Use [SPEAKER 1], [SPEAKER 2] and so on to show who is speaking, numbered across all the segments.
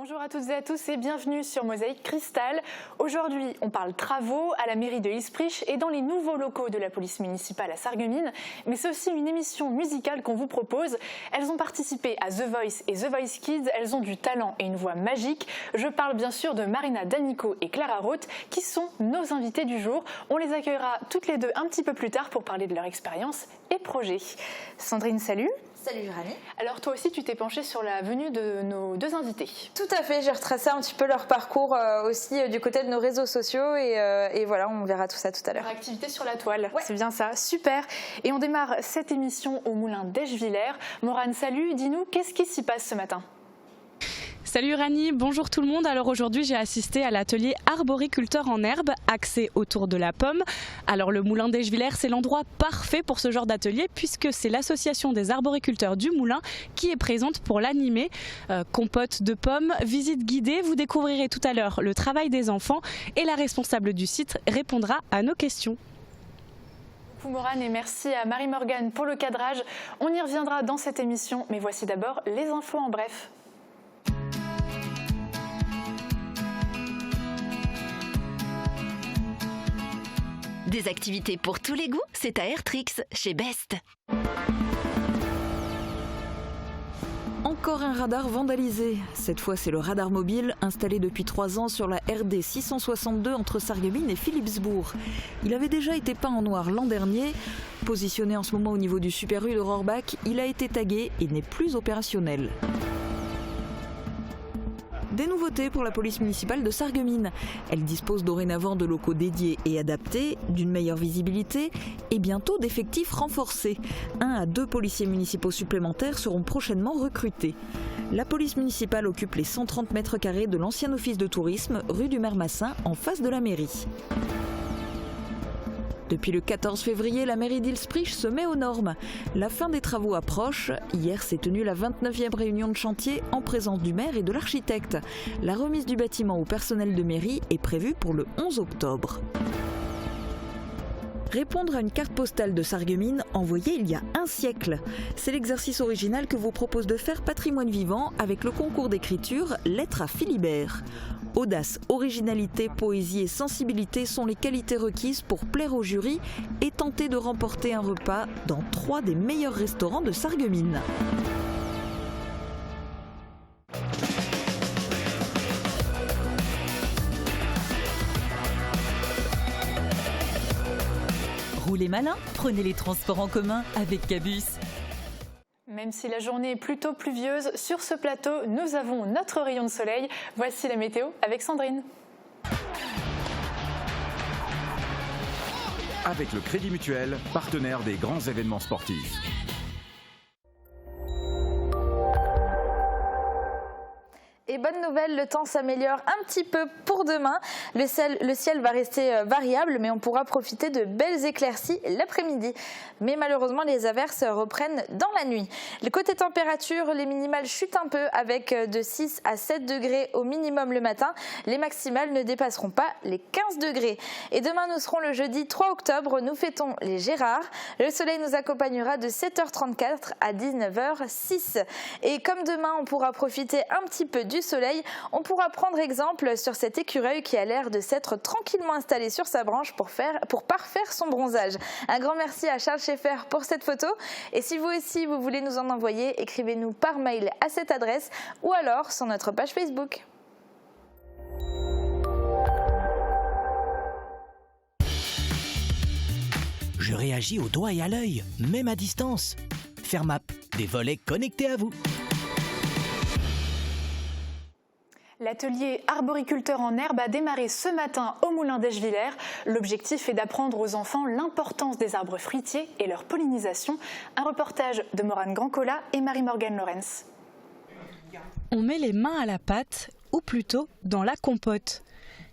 [SPEAKER 1] Bonjour à toutes et à tous et bienvenue sur Mosaïque Cristal. Aujourd'hui, on parle travaux à la mairie de Isprich et dans les nouveaux locaux de la police municipale à Sarreguemines. Mais c'est aussi une émission musicale qu'on vous propose. Elles ont participé à The Voice et The Voice Kids. Elles ont du talent et une voix magique. Je parle bien sûr de Marina D'Amico et Clara Roth qui sont nos invités du jour. On les accueillera toutes les deux un petit peu plus tard pour parler de leur expérience et projet. Sandrine, salut.
[SPEAKER 2] Salut Rani.
[SPEAKER 1] Alors toi aussi tu t'es penchée sur la venue de nos deux invités.
[SPEAKER 2] Tout à fait, j'ai retracé un petit peu leur parcours aussi du côté de nos réseaux sociaux et voilà, on verra tout ça tout à l'heure.
[SPEAKER 1] Leur activité sur la toile,
[SPEAKER 2] ouais.
[SPEAKER 1] C'est bien ça, super. Et on démarre cette émission au moulin d'Eschviller. Morane, salut, dis-nous, qu'est-ce qui s'y passe ce matin ?
[SPEAKER 3] Salut Rani, bonjour tout le monde. Alors aujourd'hui j'ai assisté à l'atelier arboriculteur en herbe axé autour de la pomme. Alors le moulin d'Eschviller, c'est l'endroit parfait pour ce genre d'atelier puisque c'est l'association des arboriculteurs du moulin qui est présente pour l'animer. Compote de pommes, visite guidée, vous découvrirez tout à l'heure le travail des enfants et la responsable du site répondra à nos questions.
[SPEAKER 1] Morane, et merci à Marie-Morgane pour le cadrage. On y reviendra dans cette émission, mais voici d'abord les infos en bref.
[SPEAKER 4] Des activités pour tous les goûts, c'est à Airtrix, chez Best.
[SPEAKER 5] Encore un radar vandalisé. Cette fois, c'est le radar mobile installé depuis 3 ans sur la RD 662 entre Sarreguemines et Philipsbourg. Il avait déjà été peint en noir l'an dernier. Positionné en ce moment au niveau du Super U de Rohrbach, il a été tagué et n'est plus opérationnel. Des nouveautés pour la police municipale de Sarreguemines. Elle dispose dorénavant de locaux dédiés et adaptés, d'une meilleure visibilité et bientôt d'effectifs renforcés. 1 à 2 policiers municipaux supplémentaires seront prochainement recrutés. La police municipale occupe les 130 mètres carrés de l'ancien office de tourisme, rue du Maire Massin, en face de la mairie. Depuis le 14 février, la mairie d'Isprich se met aux normes. La fin des travaux approche. Hier s'est tenue la 29e réunion de chantier en présence du maire et de l'architecte. La remise du bâtiment au personnel de mairie est prévue pour le 11 octobre. Répondre à une carte postale de Sarreguemines envoyée il y a un siècle. C'est l'exercice original que vous propose de faire Patrimoine Vivant avec le concours d'écriture Lettres à Philibert. Audace, originalité, poésie et sensibilité sont les qualités requises pour plaire au jury et tenter de remporter un repas dans 3 des meilleurs restaurants de Sarreguemines.
[SPEAKER 6] Roulez malin, prenez les transports en commun avec Cabus.
[SPEAKER 1] Même si la journée est plutôt pluvieuse, sur ce plateau, nous avons notre rayon de soleil. Voici la météo avec Sandrine.
[SPEAKER 7] Avec le Crédit Mutuel, partenaire des grands événements sportifs.
[SPEAKER 2] Et bonne nouvelle, le temps s'améliore un petit peu pour demain. Le ciel va rester variable, mais on pourra profiter de belles éclaircies l'après-midi. Mais malheureusement, les averses reprennent dans la nuit. Le côté température, les minimales chutent un peu avec de 6 à 7 degrés au minimum le matin. Les maximales ne dépasseront pas les 15 degrés. Et demain, nous serons le jeudi 3 octobre. Nous fêtons les Gérards. Le soleil nous accompagnera de 7h34 à 19h06. Et comme demain, on pourra profiter un petit peu du soleil, on pourra prendre exemple sur cet écureuil qui a l'air de s'être tranquillement installé sur sa branche pour parfaire son bronzage. Un grand merci à Charles Schaeffer pour cette photo. Et si vous aussi vous voulez nous en envoyer, écrivez-nous par mail à cette adresse ou alors sur notre page Facebook.
[SPEAKER 8] Je réagis au doigt et à l'œil, même à distance. Fermap, des volets connectés à vous.
[SPEAKER 1] L'atelier arboriculteur en herbe a démarré ce matin au moulin d'Eschviller. L'objectif est d'apprendre aux enfants l'importance des arbres fruitiers et leur pollinisation. Un reportage de Morane Grandcola et Marie-Morgane Lorenz.
[SPEAKER 3] On met les mains à la pâte, ou plutôt dans la compote.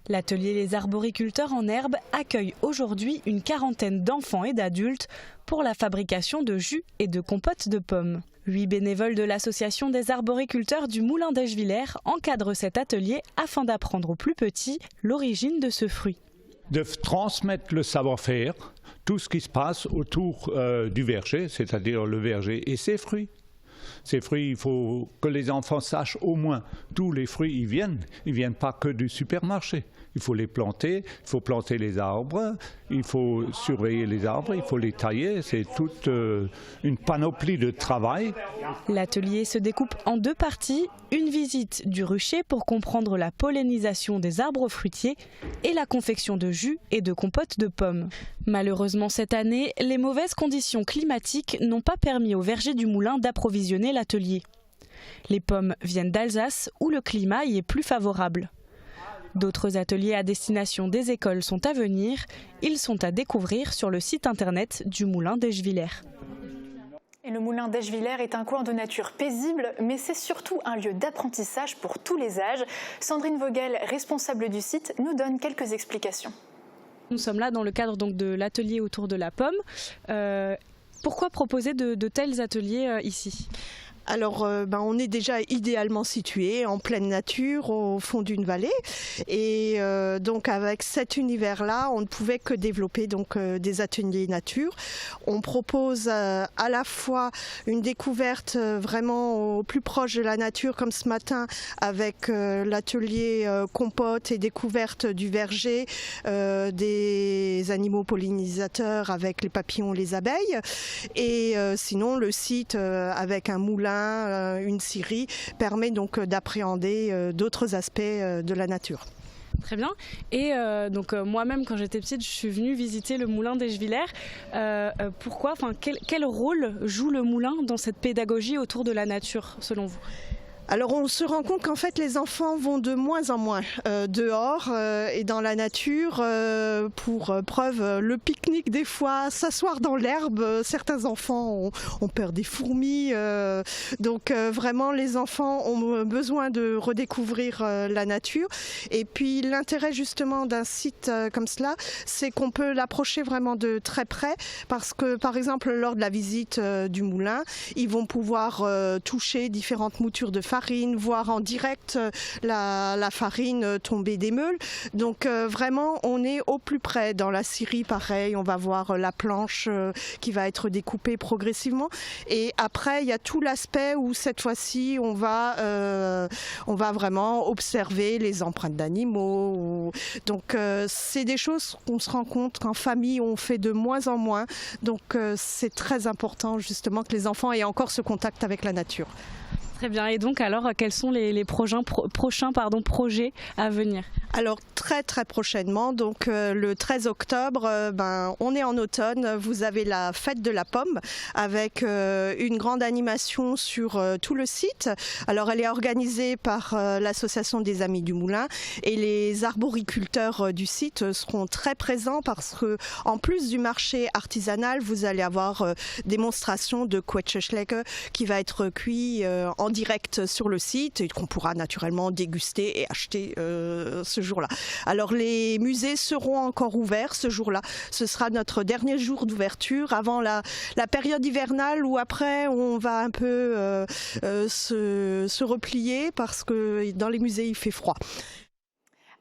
[SPEAKER 3] L'atelier Les arboriculteurs en herbe accueille aujourd'hui une quarantaine d'enfants et d'adultes pour la fabrication de jus et de compotes de pommes. 8 bénévoles de l'association des arboriculteurs du moulin d'Eschviller encadrent cet atelier afin d'apprendre aux plus petits l'origine de ce fruit.
[SPEAKER 9] De transmettre le savoir-faire, tout ce qui se passe autour du verger, c'est-à-dire le verger et ses fruits. Ces fruits, il faut que les enfants sachent au moins tous les fruits, ils viennent pas que du supermarché. Il faut les planter, il faut planter les arbres, il faut surveiller les arbres, il faut les tailler. C'est toute une panoplie de travail.
[SPEAKER 3] L'atelier se découpe en 2 parties, une visite du rucher pour comprendre la pollinisation des arbres fruitiers et la confection de jus et de compotes de pommes. Malheureusement cette année, les mauvaises conditions climatiques n'ont pas permis au verger du moulin d'approvisionner l'atelier. Les pommes viennent d'Alsace où le climat y est plus favorable. D'autres ateliers à destination des écoles sont à venir. Ils sont à découvrir sur le site internet du Moulin d'Eschviller.
[SPEAKER 1] Et le Moulin d'Eschviller est un coin de nature paisible, mais c'est surtout un lieu d'apprentissage pour tous les âges. Sandrine Vogel, responsable du site, nous donne quelques explications.
[SPEAKER 3] Nous sommes là dans le cadre donc de l'atelier autour de la pomme. Pourquoi proposer de tels ateliers ici ?
[SPEAKER 10] Alors, on est déjà idéalement situé en pleine nature, au fond d'une vallée, et donc avec cet univers-là, on ne pouvait que développer donc des ateliers nature. On propose à la fois une découverte vraiment au plus proche de la nature, comme ce matin avec l'atelier compote et découverte du verger, des animaux pollinisateurs avec les papillons, les abeilles, et sinon le site avec un moulin, une scierie, permet donc d'appréhender d'autres aspects de la nature.
[SPEAKER 3] Très bien. Et donc moi-même, quand j'étais petite, je suis venue visiter le moulin d'Eschviller. Pourquoi, quel rôle joue le moulin dans cette pédagogie autour de la nature, selon vous ?
[SPEAKER 10] Alors on se rend compte qu'en fait les enfants vont de moins en moins dehors et dans la nature, pour preuve le pique-nique des fois, s'asseoir dans l'herbe. Certains enfants ont peur des fourmis, donc vraiment les enfants ont besoin de redécouvrir la nature. Et puis l'intérêt justement d'un site comme cela, c'est qu'on peut l'approcher vraiment de très près, parce que par exemple lors de la visite du moulin, ils vont pouvoir toucher différentes moutures de farine, voir en direct la farine tomber des meules. Donc vraiment on est au plus près. Dans la scierie pareil, on va voir la planche qui va être découpée progressivement, et après il y a tout l'aspect où cette fois-ci on va vraiment observer les empreintes d'animaux. Donc c'est des choses qu'on se rend compte qu'en famille on fait de moins en moins, donc c'est très important justement que les enfants aient encore ce contact avec la nature.
[SPEAKER 3] Très bien. Et donc alors, quels sont les prochains projets à venir ?
[SPEAKER 10] Alors très prochainement, donc le 13 octobre, on est en automne, vous avez la fête de la pomme avec une grande animation sur tout le site. Alors elle est organisée par l'association des Amis du Moulin, et les arboriculteurs du site seront très présents, parce que en plus du marché artisanal, vous allez avoir démonstration de Quetscheschlecke qui va être cuit en direct sur le site et qu'on pourra naturellement déguster et acheter ce jour-là. Alors les musées seront encore ouverts ce jour-là. Ce sera notre dernier jour d'ouverture avant la période hivernale, où après on va un peu se replier, parce que dans les musées il fait froid.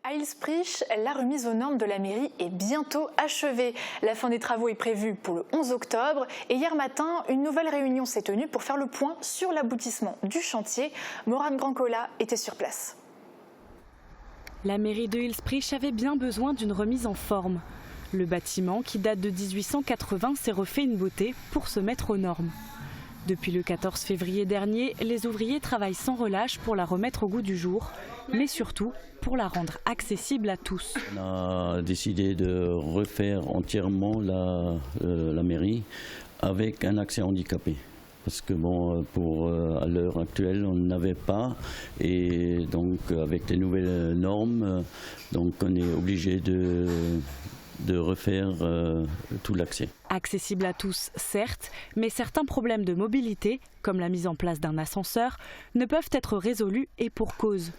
[SPEAKER 1] À Ilsprich, la remise aux normes de la mairie est bientôt achevée. La fin des travaux est prévue pour le 11 octobre. Et hier matin, une nouvelle réunion s'est tenue pour faire le point sur l'aboutissement du chantier. Morane Brancola était sur place.
[SPEAKER 3] La mairie de Ilsprich avait bien besoin d'une remise en forme. Le bâtiment, qui date de 1880, s'est refait une beauté pour se mettre aux normes. Depuis le 14 février dernier, les ouvriers travaillent sans relâche pour la remettre au goût du jour, mais surtout pour la rendre accessible à tous.
[SPEAKER 11] On a décidé de refaire entièrement la mairie avec un accès handicapé. Parce que à l'heure actuelle, on n'avait pas, et donc avec les nouvelles normes, donc on est obligé de refaire tout l'accès.
[SPEAKER 3] Accessible à tous, certes, mais certains problèmes de mobilité, comme la mise en place d'un ascenseur, ne peuvent être résolus, et pour cause.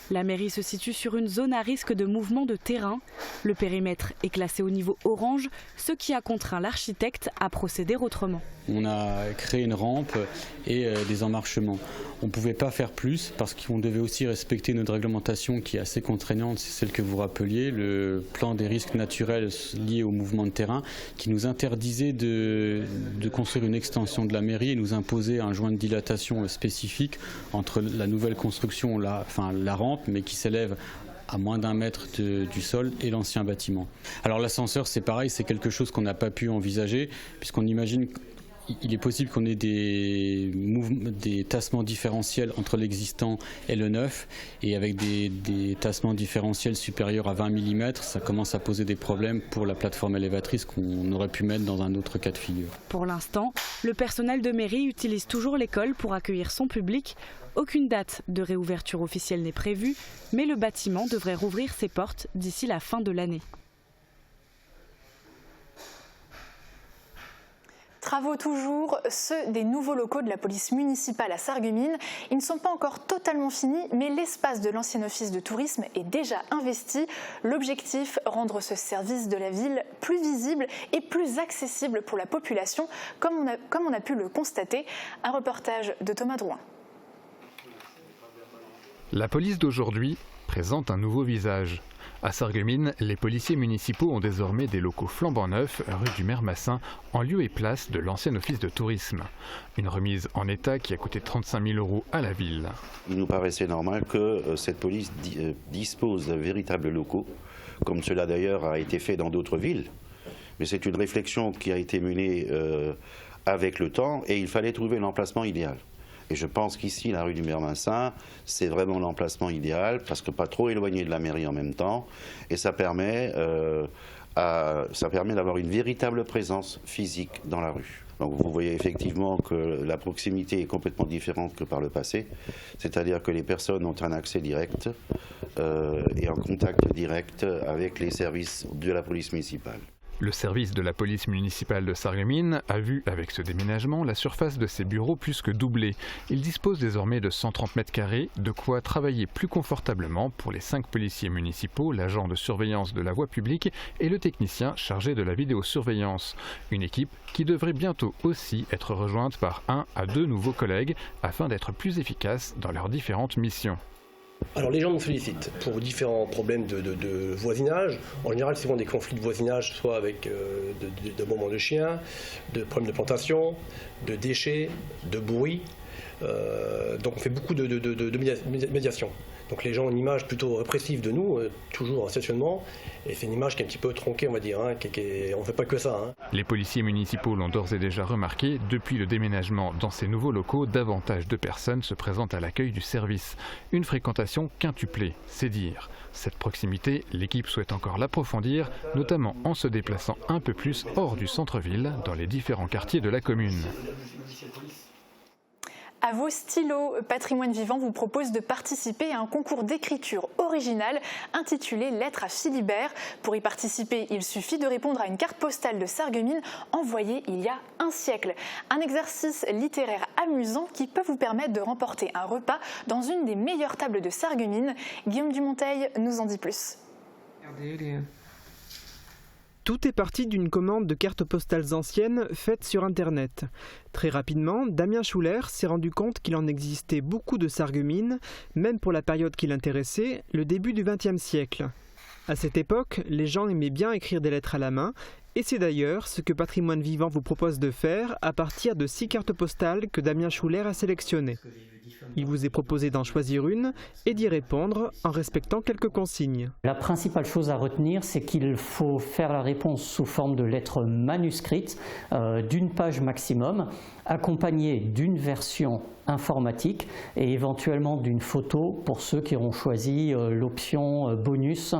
[SPEAKER 3] La mairie se situe sur une zone à risque de mouvement de terrain. Le périmètre est classé au niveau orange, ce qui a contraint l'architecte à procéder autrement.
[SPEAKER 12] On a créé une rampe et des emmarchements. On ne pouvait pas faire plus parce qu'on devait aussi respecter notre réglementation qui est assez contraignante, c'est celle que vous rappeliez, le plan des risques naturels liés au mouvement de terrain qui nous interdisait de construire une extension de la mairie et nous imposait un joint de dilatation spécifique entre la nouvelle construction, la rampe, mais qui s'élève à moins d'1 mètre du sol et l'ancien bâtiment. Alors l'ascenseur c'est pareil, c'est quelque chose qu'on n'a pas pu envisager puisqu'on imagine qu'il est possible qu'on ait des tassements différentiels entre l'existant et le neuf et avec des tassements différentiels supérieurs à 20 mm, ça commence à poser des problèmes pour la plateforme élévatrice qu'on aurait pu mettre dans un autre cas de figure.
[SPEAKER 3] Pour l'instant, le personnel de mairie utilise toujours l'école pour accueillir son public. Aucune date de réouverture officielle n'est prévue, mais le bâtiment devrait rouvrir ses portes d'ici la fin de l'année.
[SPEAKER 1] Travaux toujours, ceux des nouveaux locaux de la police municipale à Sarreguemines. Ils ne sont pas encore totalement finis, mais l'espace de l'ancien office de tourisme est déjà investi. L'objectif, rendre ce service de la ville plus visible et plus accessible pour la population, comme on a pu le constater. Un reportage de Thomas Drouin.
[SPEAKER 13] La police d'aujourd'hui présente un nouveau visage. À Sarreguemines, les policiers municipaux ont désormais des locaux flambant neufs, rue du Maire Massin, en lieu et place de l'ancien office de tourisme. Une remise en état qui a coûté 35 000 € à la ville.
[SPEAKER 14] Il nous paraissait normal que cette police dispose de véritables locaux, comme cela d'ailleurs a été fait dans d'autres villes. Mais c'est une réflexion qui a été menée avec le temps et il fallait trouver l'emplacement idéal. Et je pense qu'ici, la rue du Maire Massin, c'est vraiment l'emplacement idéal, parce que pas trop éloigné de la mairie en même temps, et ça permet d'avoir une véritable présence physique dans la rue. Donc vous voyez effectivement que la proximité est complètement différente que par le passé, c'est-à-dire que les personnes ont un accès direct et un contact direct avec les services de la police municipale.
[SPEAKER 13] Le service de la police municipale de Sarreguemines a vu, avec ce déménagement, la surface de ses bureaux plus que doubler. Il dispose désormais de 130 mètres carrés, de quoi travailler plus confortablement pour les 5 policiers municipaux, l'agent de surveillance de la voie publique et le technicien chargé de la vidéosurveillance. Une équipe qui devrait bientôt aussi être rejointe par 1 à 2 nouveaux collègues afin d'être plus efficaces dans leurs différentes missions.
[SPEAKER 15] Alors les gens nous sollicitent pour différents problèmes de voisinage. En général, c'est souvent des conflits de voisinage, soit avec d'aboiements de chiens, de problèmes de plantation, de déchets, de bruit. Donc on fait beaucoup de médiation. Donc les gens ont une image plutôt répressive de nous, toujours en stationnement, et c'est une image qui est un petit peu tronquée, on va dire, on ne fait pas que ça.
[SPEAKER 13] Les policiers municipaux l'ont d'ores et déjà remarqué, depuis le déménagement dans ces nouveaux locaux, davantage de personnes se présentent à l'accueil du service. Une fréquentation quintuplée, c'est dire. Cette proximité, l'équipe souhaite encore l'approfondir, notamment en se déplaçant un peu plus hors du centre-ville, dans les différents quartiers de la commune.
[SPEAKER 1] À vos stylos, Patrimoine Vivant vous propose de participer à un concours d'écriture originale intitulé Lettres à Philibert. Pour y participer, il suffit de répondre à une carte postale de Sarreguemines envoyée il y a un siècle. Un exercice littéraire amusant qui peut vous permettre de remporter un repas dans une des meilleures tables de Sarreguemines. Guillaume Dumonteil nous en dit plus.
[SPEAKER 16] Tout est parti d'une commande de cartes postales anciennes faites sur Internet. Très rapidement, Damien Schuller s'est rendu compte qu'il en existait beaucoup de Sarreguemines, même pour la période qui l'intéressait, le début du XXe siècle. À cette époque, les gens aimaient bien écrire des lettres à la main, et c'est d'ailleurs ce que Patrimoine Vivant vous propose de faire à partir de 6 cartes postales que Damien Schuller a sélectionnées. Il vous est proposé d'en choisir une et d'y répondre en respectant quelques consignes.
[SPEAKER 17] La principale chose à retenir, c'est qu'il faut faire la réponse sous forme de lettres manuscrites d'une page maximum, accompagnée d'une version informatique et éventuellement d'une photo pour ceux qui auront choisi l'option bonus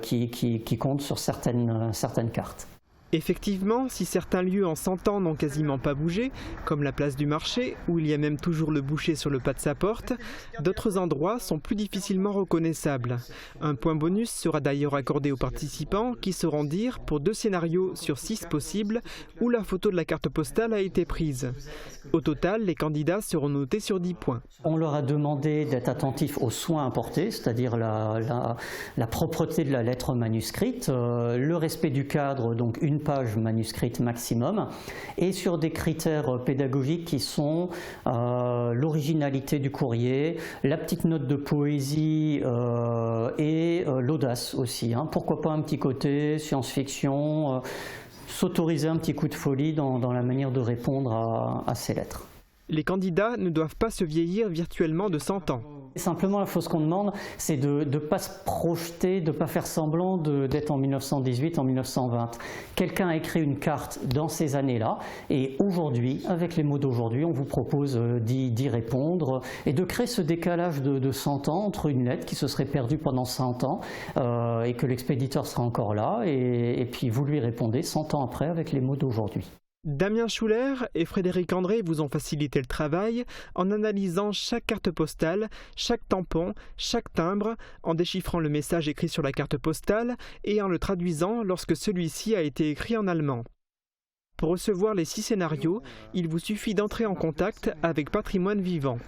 [SPEAKER 17] qui compte sur certaines cartes.
[SPEAKER 16] Effectivement, si certains lieux en 100 ans n'ont quasiment pas bougé, comme la place du marché, où il y a même toujours le boucher sur le pas de sa porte, d'autres endroits sont plus difficilement reconnaissables. Un point bonus sera d'ailleurs accordé aux participants qui sauront dire, pour 2 scénarios sur 6 possibles, où la photo de la carte postale a été prise. Au total, les candidats seront notés sur 10 points.
[SPEAKER 17] On leur a demandé d'être attentifs aux soins apportés, c'est-à-dire la propreté de la lettre manuscrite, le respect du cadre, donc une page manuscrite maximum, et sur des critères pédagogiques qui sont l'originalité du courrier, la petite note de poésie et l'audace aussi. Pourquoi pas un petit côté science-fiction, s'autoriser un petit coup de folie dans la manière de répondre à ces lettres.
[SPEAKER 16] Les candidats ne doivent pas se vieillir virtuellement de 100 ans.
[SPEAKER 17] Simplement, la chose qu'on demande, c'est de ne pas se projeter, de ne pas faire semblant d'être en 1918, en 1920. Quelqu'un a écrit une carte dans ces années-là, et aujourd'hui, avec les mots d'aujourd'hui, on vous propose d'y répondre et de créer ce décalage de 100 ans entre une lettre qui se serait perdue pendant 100 ans et que l'expéditeur sera encore là, et puis vous lui répondez 100 ans après avec les mots d'aujourd'hui.
[SPEAKER 16] Damien Schuller et Frédéric André vous ont facilité le travail en analysant chaque carte postale, chaque tampon, chaque timbre, en déchiffrant le message écrit sur la carte postale et en le traduisant lorsque celui-ci a été écrit en allemand. Pour recevoir les 6 scénarios, il vous suffit d'entrer en contact avec Patrimoine Vivant.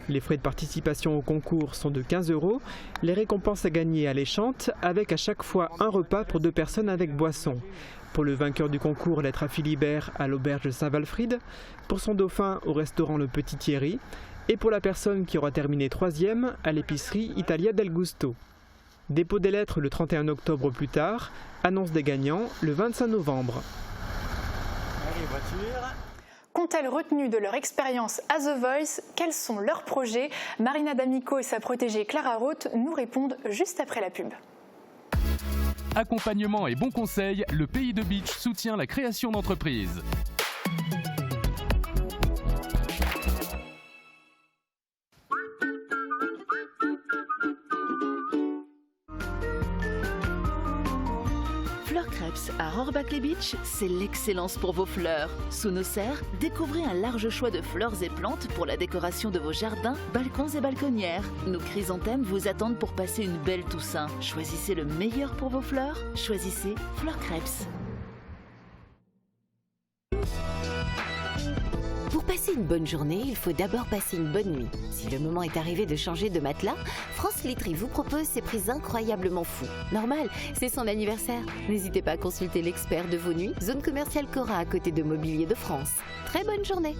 [SPEAKER 16] Les frais de participation au concours sont de 15 €, les récompenses à gagner alléchantes avec à chaque fois un repas pour 2 personnes avec boisson. Pour le vainqueur du concours Lettres à Philibert à l'auberge de Saint-Walfried, pour son dauphin au restaurant Le Petit Thierry et pour la personne qui aura terminé 3e à l'épicerie Italia del Gusto. Dépôt des lettres le 31 octobre au plus tard, annonce des gagnants le 25 novembre.
[SPEAKER 1] Allez, voiture. Qu'ont-elles retenu de leur expérience à The Voice? Quels sont leurs projets? Marina D'Amico et sa protégée Clara Roth nous répondent juste après la pub.
[SPEAKER 18] Accompagnement et bons conseils, le Pays de Beach soutient la création d'entreprises.
[SPEAKER 4] Fleur Crêpes à Rohrbach-les-Beach, c'est l'excellence pour vos fleurs. Sous nos serres, découvrez un large choix de fleurs et plantes pour la décoration de vos jardins, balcons et balconnières. Nos chrysanthèmes vous attendent pour passer une belle Toussaint. Choisissez le meilleur pour vos fleurs, choisissez Fleur Crêpes.
[SPEAKER 19] Pour passer une bonne journée, il faut d'abord passer une bonne nuit. Si le moment est arrivé de changer de matelas, France Literie vous propose ces prix incroyablement fous. Normal, c'est son anniversaire. N'hésitez pas à consulter l'expert de vos nuits, zone commerciale Cora à côté de Mobilier de France. Très bonne journée.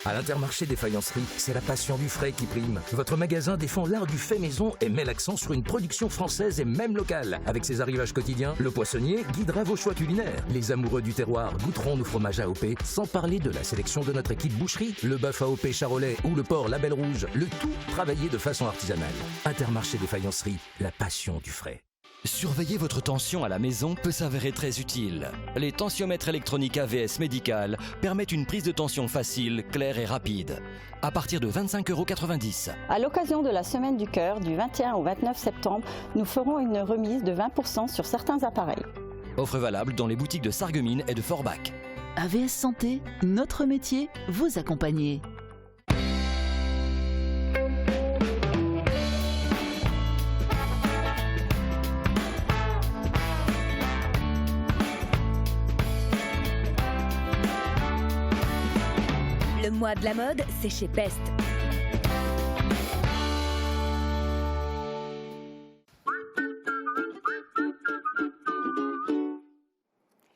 [SPEAKER 8] À l'Intermarché des faïenceries, c'est la passion du frais qui prime. Votre magasin défend l'art du fait maison et met l'accent sur une production française et même locale. Avec ses arrivages quotidiens, le poissonnier guidera vos choix culinaires. Les amoureux du terroir goûteront nos fromages AOP, sans parler de la sélection de notre équipe boucherie, le bœuf AOP charolais ou le porc Label Rouge, le tout travaillé de façon artisanale. Intermarché des faïenceries, la passion du frais.
[SPEAKER 20] Surveiller votre tension à la maison peut s'avérer très utile. Les tensiomètres électroniques AVS Médical permettent une prise de tension facile, claire et rapide. À partir de 25,90 €.
[SPEAKER 21] À l'occasion de la Semaine du Cœur, du 21 au 29 septembre, nous ferons une remise de 20% sur certains appareils.
[SPEAKER 20] Offre valable dans les boutiques de Sarreguemines et de Forbach.
[SPEAKER 4] AVS Santé, notre métier, vous accompagner.
[SPEAKER 22] Le mois de la mode, c'est chez Pest.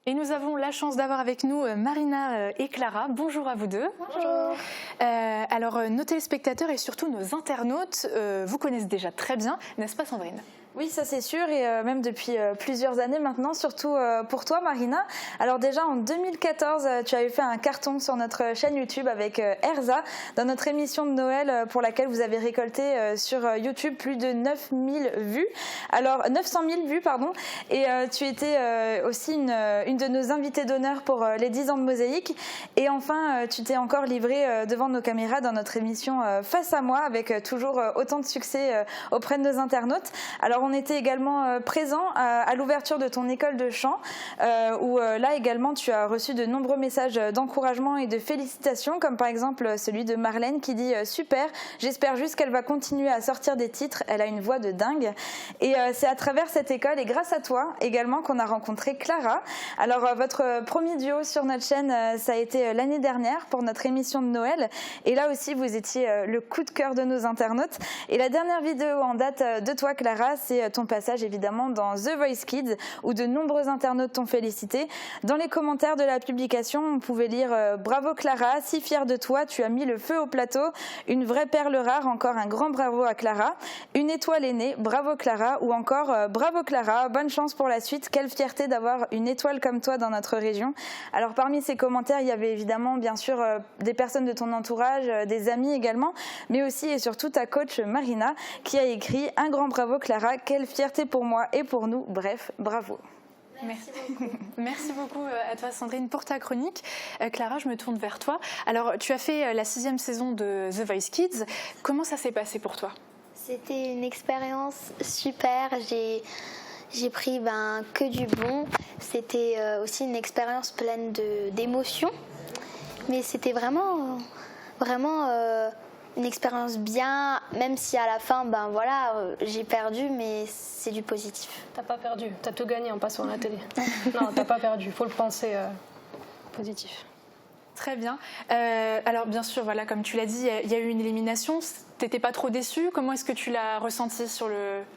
[SPEAKER 1] Et nous avons la chance d'avoir avec nous Marina et Clara. Bonjour à vous deux.
[SPEAKER 2] Bonjour.
[SPEAKER 1] Alors, nos téléspectateurs et surtout nos internautes vous connaissent déjà très bien, n'est-ce pas Sandrine ?
[SPEAKER 2] Oui, ça c'est sûr, et même depuis plusieurs années maintenant, surtout pour toi Marina. Alors déjà en 2014, tu avais fait un carton sur notre chaîne YouTube avec Erza, dans notre émission de Noël pour laquelle vous avez récolté sur YouTube plus de 900 000 vues, pardon. Et tu étais aussi une de nos invitées d'honneur pour les 10 ans de Mosaïque. Et enfin, tu t'es encore livrée devant nos caméras dans notre émission Face à moi, avec toujours autant de succès auprès de nos internautes. Alors on était également présent à l'ouverture de ton école de chant, où là également tu as reçu de nombreux messages d'encouragement et de félicitations, comme par exemple celui de Marlène qui dit « Super, j'espère juste qu'elle va continuer à sortir des titres, elle a une voix de dingue ». Et c'est à travers cette école et grâce à toi également qu'on a rencontré Clara. Alors votre premier duo sur notre chaîne, ça a été l'année dernière pour notre émission de Noël, et là aussi vous étiez le coup de cœur de nos internautes. Et la dernière vidéo en date de toi Clara, c'est apprécié ton passage évidemment dans The Voice Kids où de nombreux internautes t'ont félicité. Dans les commentaires de la publication, on pouvait lire bravo Clara, si fière de toi, tu as mis le feu au plateau, une vraie perle rare, encore un grand bravo à Clara, une étoile est née, bravo Clara, ou encore bravo Clara, bonne chance pour la suite, quelle fierté d'avoir une étoile comme toi dans notre région. Alors parmi ces commentaires, il y avait évidemment bien sûr des personnes de ton entourage, des amis également, mais aussi et surtout ta coach Marina qui a écrit un grand bravo Clara, quelle fierté pour moi et pour nous, bref, bravo.
[SPEAKER 1] Merci beaucoup à toi Sandrine pour ta chronique. Clara, je me tourne vers toi. Alors tu as fait la 6e saison de The Voice Kids. Comment ça s'est passé pour toi?
[SPEAKER 5] C'était une expérience super. J'ai pris que du bon. C'était aussi une expérience pleine d'émotions. Mais c'était vraiment une expérience bien, même si à la fin, j'ai perdu, mais c'est du positif.
[SPEAKER 6] T'as pas perdu, t'as tout gagné en passant à la télé. Non, t'as pas perdu, il faut le penser positif.
[SPEAKER 1] Très bien. Alors bien sûr, voilà, comme tu l'as dit, il y a eu une élimination. T'étais pas trop déçue? Comment est-ce que tu l'as ressenti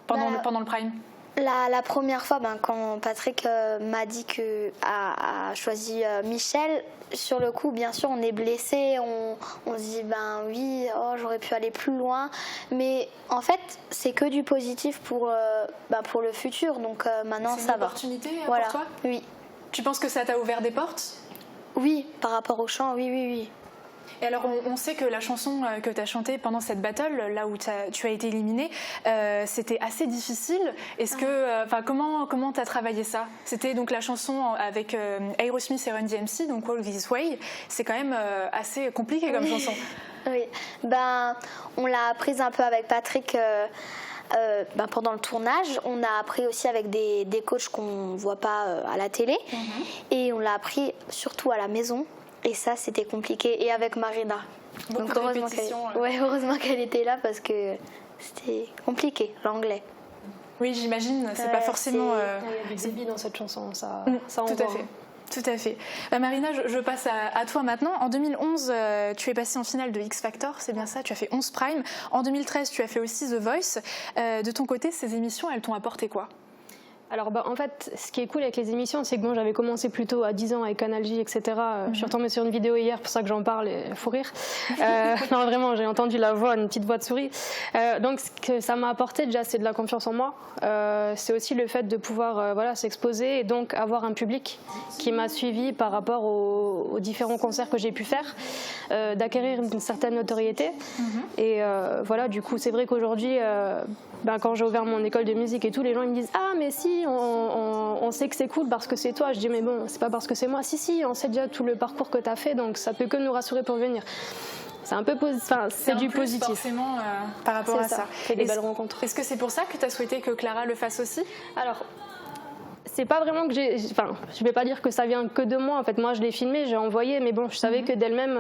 [SPEAKER 1] pendant le prime?
[SPEAKER 5] La première fois, quand Patrick m'a dit a choisi Michel, sur le coup, bien sûr, on est blessé, on se dit oui, j'aurais pu aller plus loin, mais en fait, c'est que du positif pour le futur, donc maintenant ça va.
[SPEAKER 1] C'est une opportunité pour toi?
[SPEAKER 5] Oui.
[SPEAKER 1] Tu penses que ça t'a ouvert des portes?
[SPEAKER 5] Oui, par rapport au chant, oui.
[SPEAKER 1] Et alors, on sait que la chanson que tu as chantée pendant cette battle, là où tu as été éliminée, c'était assez difficile. Est-ce que, comment tu as travaillé ça? C'était donc la chanson avec Aerosmith et Run DMC, donc Walk This Way. C'est quand même assez compliqué comme chanson.
[SPEAKER 5] Oui, on l'a apprise un peu avec Patrick pendant le tournage. On a appris aussi avec des coachs qu'on ne voit pas à la télé. Et on l'a appris surtout à la maison. Et ça, c'était compliqué. Et avec Marina.
[SPEAKER 1] Donc
[SPEAKER 5] heureusement qu'elle était là parce que c'était compliqué, l'anglais.
[SPEAKER 1] Oui, j'imagine. C'est pas forcément...
[SPEAKER 6] Il y a du débit dans cette chanson, ça
[SPEAKER 1] tout à fait. Tout à fait. Marina, je passe à toi maintenant. En 2011, tu es passée en finale de X Factor, c'est bien ça? Tu as fait 11 Prime. En 2013, tu as fait aussi The Voice. De ton côté, ces émissions, elles t'ont apporté quoi?
[SPEAKER 6] Alors en fait, ce qui est cool avec les émissions, c'est que j'avais commencé plutôt à 10 ans avec Canal J, etc. Je suis retombée sur une vidéo hier, pour ça que j'en parle, et faut rire. Non, vraiment, j'ai entendu la voix, une petite voix de souris. Donc ce que ça m'a apporté déjà, c'est de la confiance en moi. C'est aussi le fait de pouvoir s'exposer et donc avoir un public qui m'a suivi par rapport aux différents concerts que j'ai pu faire, d'acquérir une certaine notoriété. Et du coup, c'est vrai qu'aujourd'hui, quand j'ai ouvert mon école de musique et tout, les gens ils me disent « Ah, mais si, on sait que c'est cool parce que c'est toi. » Je dis « Mais bon, c'est pas parce que c'est moi. Si, on sait déjà tout le parcours que tu as fait, donc ça peut que nous rassurer pour venir. » C'est un peu c'est du positif.
[SPEAKER 1] Forcément, par rapport à ça.
[SPEAKER 6] C'est des belles rencontres.
[SPEAKER 1] Est-ce que c'est pour ça que tu as souhaité que Clara le fasse aussi?
[SPEAKER 6] Alors, c'est pas vraiment que je vais pas dire que ça vient que de moi. En fait, moi, je l'ai filmé, j'ai envoyé, mais bon, je savais que d'elle-même,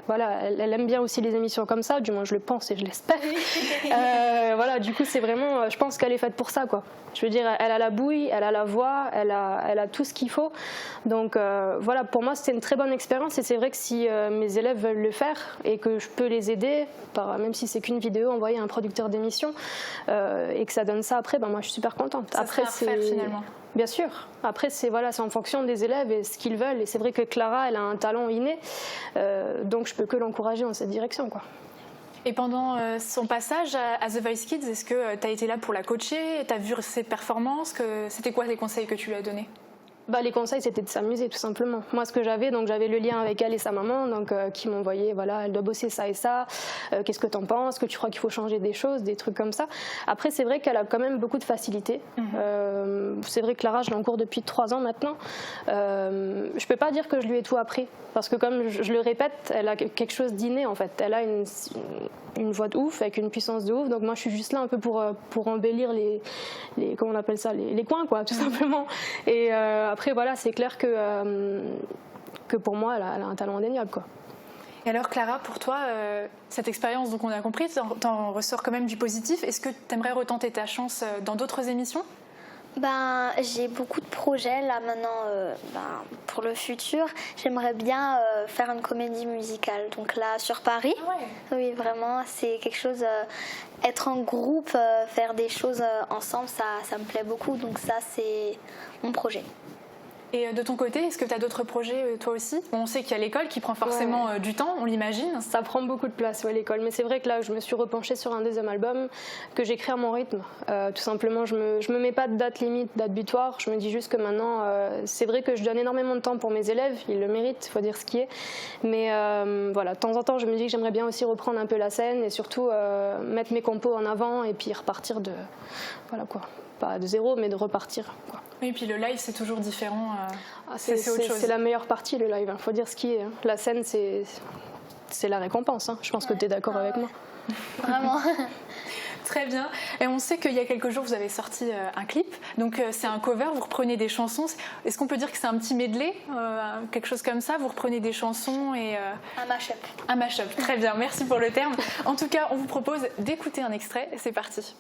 [SPEAKER 6] elle aime bien aussi les émissions comme ça. Du moins, je le pense et je l'espère. Du coup, c'est vraiment, je pense qu'elle est faite pour ça, quoi. Je veux dire, elle a la bouille, elle a la voix, elle a tout ce qu'il faut. Donc, pour moi, c'était une très bonne expérience. Et c'est vrai que si mes élèves veulent le faire et que je peux les aider, même si c'est qu'une vidéo envoyée à un producteur d'émission et que ça donne ça après, moi, je suis super contente.
[SPEAKER 1] Après, c'est finalement.
[SPEAKER 6] Bien sûr. Après, c'est en fonction des élèves et ce qu'ils veulent. Et c'est vrai que Clara, elle a un talent inné. Donc, je peux que l'encourager dans cette direction, quoi.
[SPEAKER 1] Et pendant son passage à The Voice Kids, est-ce que tu as été là pour la coacher? Tu as vu ses performances? C'était quoi les conseils que tu lui as donnés?
[SPEAKER 6] Les conseils, c'était de s'amuser, tout simplement. Moi, ce que j'avais le lien avec elle et sa maman, qui m'envoyait, elle doit bosser ça et ça, qu'est-ce que t'en penses, que tu crois qu'il faut changer des choses, des trucs comme ça. Après, c'est vrai qu'elle a quand même beaucoup de facilité. C'est vrai que Clara, je l'ai en cours depuis 3 ans maintenant. Je peux pas dire que je lui ai tout appris, parce que comme je le répète, elle a quelque chose d'inné, en fait. Elle a une voix de ouf, avec une puissance de ouf. Donc moi, je suis juste là un peu pour embellir les comment on appelle ça, les coins, quoi, tout simplement. Et après, c'est clair que pour moi, elle a un talent indéniable, quoi.
[SPEAKER 1] Et alors, Clara, pour toi, cette expérience, donc on a compris, t'en ressors quand même du positif. Est-ce que tu aimerais retenter ta chance dans d'autres émissions?
[SPEAKER 5] J'ai beaucoup de projets là maintenant pour le futur. J'aimerais bien faire une comédie musicale. Donc là sur Paris, oui vraiment c'est quelque chose. Être en groupe, faire des choses ensemble, ça me plaît beaucoup. Donc ça c'est mon projet.
[SPEAKER 1] Et de ton côté, est-ce que tu as d'autres projets toi aussi? On sait qu'il y a l'école qui prend forcément du temps, on l'imagine.
[SPEAKER 6] Ça prend beaucoup de place, l'école. Mais c'est vrai que là, je me suis repenchée sur un deuxième album que j'écris à mon rythme. Tout simplement, je me mets pas de date limite, date butoir. Je me dis juste que maintenant, c'est vrai que je donne énormément de temps pour mes élèves. Ils le méritent, il faut dire ce qui est. Mais voilà, de temps en temps, je me dis que j'aimerais bien aussi reprendre un peu la scène et surtout mettre mes compos en avant et puis repartir de... Voilà quoi. Pas de zéro, mais de repartir. Quoi.
[SPEAKER 1] Oui, et puis le live, c'est toujours différent. C'est autre chose.
[SPEAKER 6] C'est la meilleure partie, le live. Il faut dire ce qui est. La scène, c'est la récompense. Je pense que tu es d'accord avec moi.
[SPEAKER 5] Vraiment.
[SPEAKER 1] Très bien. Et on sait qu'il y a quelques jours, vous avez sorti un clip. Donc, c'est un cover, vous reprenez des chansons. Est-ce qu'on peut dire que c'est un petit medley, quelque chose comme ça? Vous reprenez des chansons et...
[SPEAKER 5] Un mash-up.
[SPEAKER 1] Un mash-up, très bien. Merci pour le terme. En tout cas, on vous propose d'écouter un extrait. C'est parti.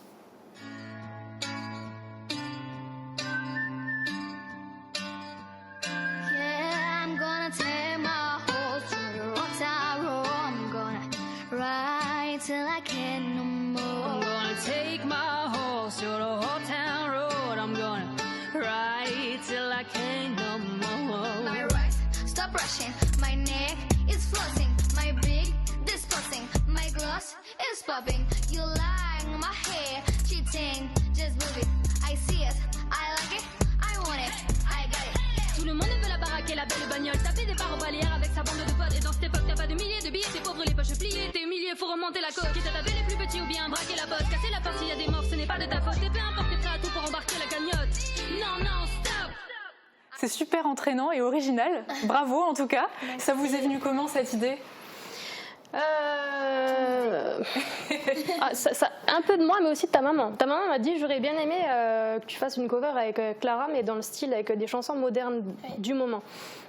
[SPEAKER 7] Till I can't no more. I'm gonna take my horse to the whole town road. I'm gonna ride till I can't no more. My rocks stop rushing, my neck is floating, my big disgusting, my gloss is popping. You like my hair, cheating, just move it. I see it, I like it, I want it, I got it.
[SPEAKER 9] Tout le monde veut la baraque et la belle bagnole, taper des barres au balières avec sa bande de potes. Et dans cette époque, t'as pas de milliers de billets, t'es pauvre, les poches pliées, t'es humilié, faut remonter la côte. Quitte à taper les plus petits ou bien braquer la botte. Casser la porte s'il y a des morts, ce n'est pas de ta faute. Et peu importe, t'es prêt à tout pour embarquer la cagnotte. Non, non, stop!
[SPEAKER 1] C'est super entraînant et original. Bravo en tout cas. Ça vous est venu comment cette idée?
[SPEAKER 6] Un peu de moi, mais aussi de ta maman. Ta maman m'a dit j'aurais bien aimé que tu fasses une cover avec Clara, mais dans le style avec des chansons modernes du moment.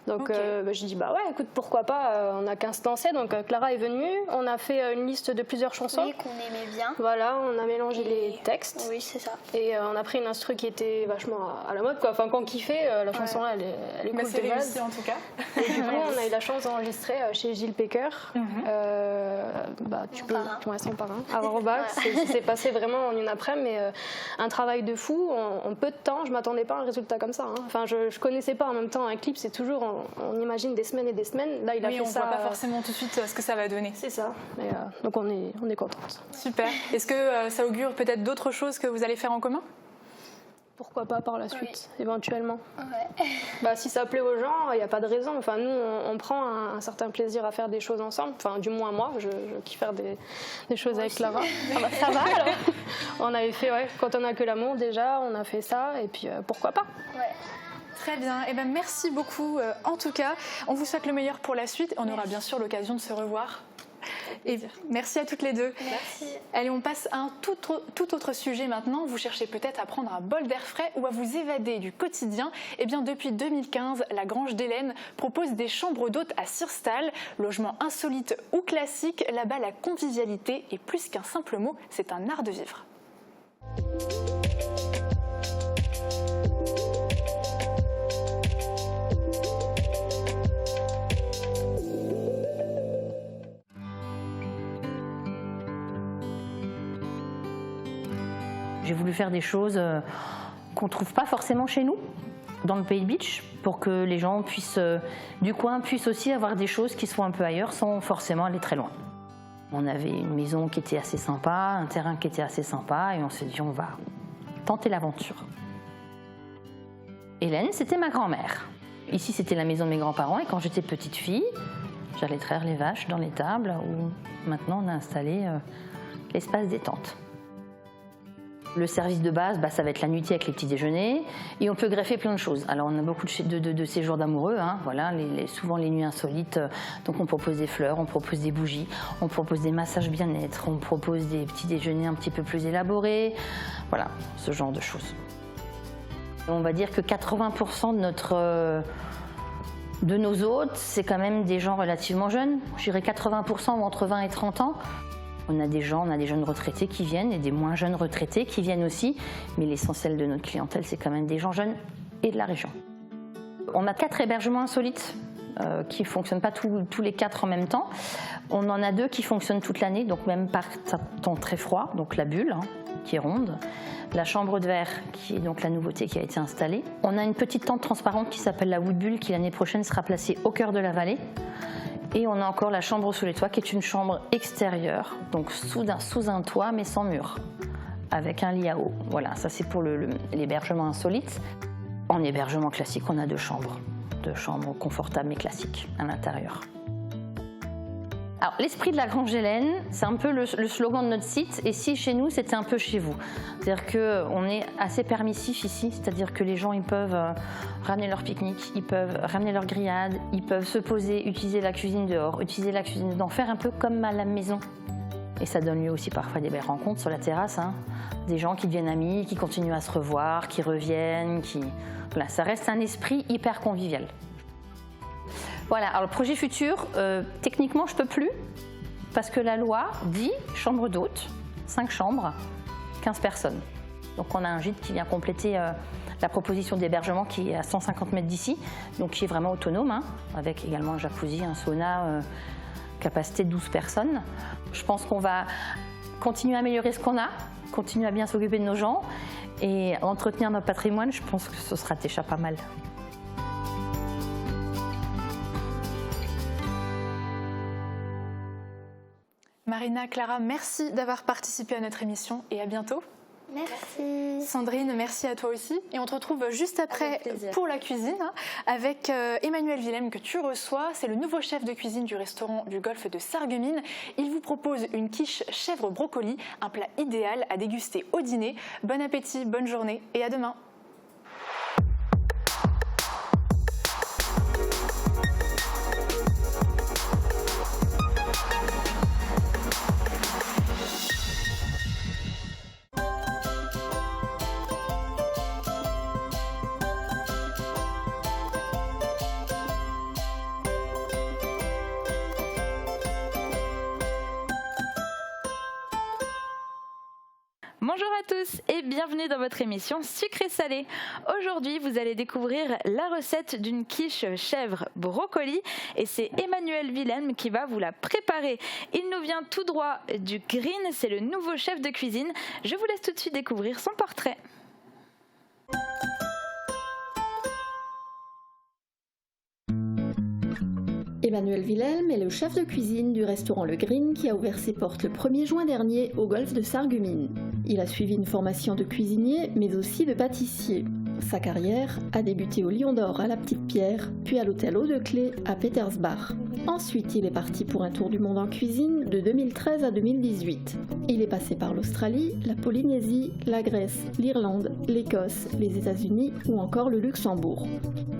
[SPEAKER 6] Donc je dis bah ouais, écoute, pourquoi pas, on a qu'un se lancer. Donc Clara est venue, on a fait une liste de plusieurs chansons.
[SPEAKER 5] Oui, qu'on aimait bien.
[SPEAKER 6] Voilà, on a mélangé les textes.
[SPEAKER 5] Oui, c'est ça.
[SPEAKER 6] Et on a pris une instru qui était vachement à la mode, quoi. Enfin, qu'on kiffait, la chanson là, elle est cool
[SPEAKER 1] c'est
[SPEAKER 6] de base.
[SPEAKER 1] réussi en tout cas.
[SPEAKER 6] Et du coup, on a eu la chance d'enregistrer chez Gilles Pecker. Tu peux, son parrain. À Robac, c'est passé vraiment en une après-midi, mais un travail de fou. En peu de temps, je m'attendais pas à un résultat comme ça. Enfin, je connaissais pas en même temps un clip. C'est toujours, on imagine des semaines et des semaines. Là, il a fait ça.
[SPEAKER 1] On voit pas forcément tout de suite ce que ça va donner.
[SPEAKER 6] C'est ça. Et, donc on est contente.
[SPEAKER 1] Super. Est-ce que ça augure peut-être d'autres choses que vous allez faire en commun?
[SPEAKER 6] Pourquoi pas par la suite, éventuellement. Ouais. Si ça plaît aux gens, il n'y a pas de raison. Enfin, nous, on prend un certain plaisir à faire des choses ensemble. Enfin, du moins moi, je kiffe faire des choses avec Clara. Ça va alors. On avait fait, quand on n'a que l'amour déjà, on a fait ça. Et puis, pourquoi pas.
[SPEAKER 1] Très bien. Eh ben, merci beaucoup. En tout cas, on vous souhaite le meilleur pour la suite. On aura bien sûr l'occasion de se revoir. Et merci à toutes les deux.
[SPEAKER 5] Merci.
[SPEAKER 1] Allez, on passe à un tout autre sujet maintenant. Vous cherchez peut-être à prendre un bol d'air frais ou à vous évader du quotidien. Eh bien, depuis 2015, la Grange d'Hélène propose des chambres d'hôtes à Sirstal. Logement insolite ou classique, là-bas la convivialité est plus qu'un simple mot, c'est un art de vivre.
[SPEAKER 23] J'ai voulu faire des choses qu'on ne trouve pas forcément chez nous, dans le Pays de Bitche, pour que les gens du coin puissent aussi avoir des choses qui soient un peu ailleurs sans forcément aller très loin. On avait une maison qui était assez sympa, un terrain qui était assez sympa, et on s'est dit on va tenter l'aventure. Hélène, c'était ma grand-mère. Ici, c'était la maison de mes grands-parents, et quand j'étais petite fille, j'allais traire les vaches dans l'étable, où maintenant on a installé l'espace détente. Le service de base, ça va être la nuitée avec les petits déjeuners, et on peut greffer plein de choses. Alors on a beaucoup de séjours d'amoureux, voilà, souvent les nuits insolites, donc on propose des fleurs, on propose des bougies, on propose des massages bien-être, on propose des petits déjeuners un petit peu plus élaborés, voilà, ce genre de choses. On va dire que 80% de nos hôtes, c'est quand même des gens relativement jeunes, je dirais 80% ou entre 20 et 30 ans. On a des jeunes retraités qui viennent et des moins jeunes retraités qui viennent aussi, mais l'essentiel de notre clientèle, c'est quand même des gens jeunes et de la région. On a 4 hébergements insolites qui ne fonctionnent pas tous les 4 en même temps. On en a 2 qui fonctionnent toute l'année, donc même par temps très froid, donc la bulle, qui est ronde. La chambre de verre, qui est donc la nouveauté qui a été installée. On a une petite tente transparente qui s'appelle la Woodbull, qui l'année prochaine sera placée au cœur de la vallée. Et on a encore la chambre sous les toits, qui est une chambre extérieure, donc sous un toit, mais sans mur, avec un lit à eau. Voilà, ça c'est pour l'hébergement insolite. En hébergement classique, on a 2 chambres confortables mais classiques à l'intérieur. Alors, l'esprit de la Grange Hélène, c'est un peu le slogan de notre site, et si chez nous, c'était un peu chez vous. C'est-à-dire qu'on est assez permissif ici, c'est-à-dire que les gens ils peuvent ramener leur pique-nique, ils peuvent ramener leur grillade, ils peuvent se poser, utiliser la cuisine dehors, utiliser la cuisine dedans, faire un peu comme à la maison. Et ça donne lieu aussi parfois à des belles rencontres sur la terrasse, des gens qui deviennent amis, qui continuent à se revoir, qui reviennent, Voilà, ça reste un esprit hyper convivial. Voilà, alors le projet futur, techniquement je peux plus, parce que la loi dit chambre d'hôte, 5 chambres, 15 personnes. Donc on a un gîte qui vient compléter la proposition d'hébergement qui est à 150 mètres d'ici, donc qui est vraiment autonome, avec également un jacuzzi, un sauna, capacité de 12 personnes. Je pense qu'on va continuer à améliorer ce qu'on a, continuer à bien s'occuper de nos gens et entretenir notre patrimoine, je pense que ce sera déjà pas mal.
[SPEAKER 1] Marina, Clara, merci d'avoir participé à notre émission et à bientôt.
[SPEAKER 5] Merci.
[SPEAKER 1] Sandrine, merci à toi aussi. Et on te retrouve juste après pour la cuisine avec Emmanuel Willem que tu reçois. C'est le nouveau chef de cuisine du restaurant du Golfe de Sarreguemines. Il vous propose une quiche chèvre brocoli, un plat idéal à déguster au dîner. Bon appétit, bonne journée et à demain.
[SPEAKER 2] Bonjour à tous et bienvenue dans votre émission Sucré-Salé. Aujourd'hui, vous allez découvrir la recette d'une quiche chèvre brocoli et c'est Emmanuel Willem qui va vous la préparer. Il nous vient tout droit du Green, c'est le nouveau chef de cuisine. Je vous laisse tout de suite découvrir son portrait.
[SPEAKER 10] Emmanuel Willem est le chef de cuisine du restaurant Le Green qui a ouvert ses portes le 1er juin dernier au Golfe de Sarreguemines. Il a suivi une formation de cuisinier mais aussi de pâtissier. Sa carrière a débuté au Lion d'Or à la Petite Pierre, puis à l'hôtel Eau de Clé à Petersbach. Ensuite, il est parti pour un tour du monde en cuisine de 2013 à 2018. Il est passé par l'Australie, la Polynésie, la Grèce, l'Irlande, l'Écosse, les États-Unis ou encore le Luxembourg.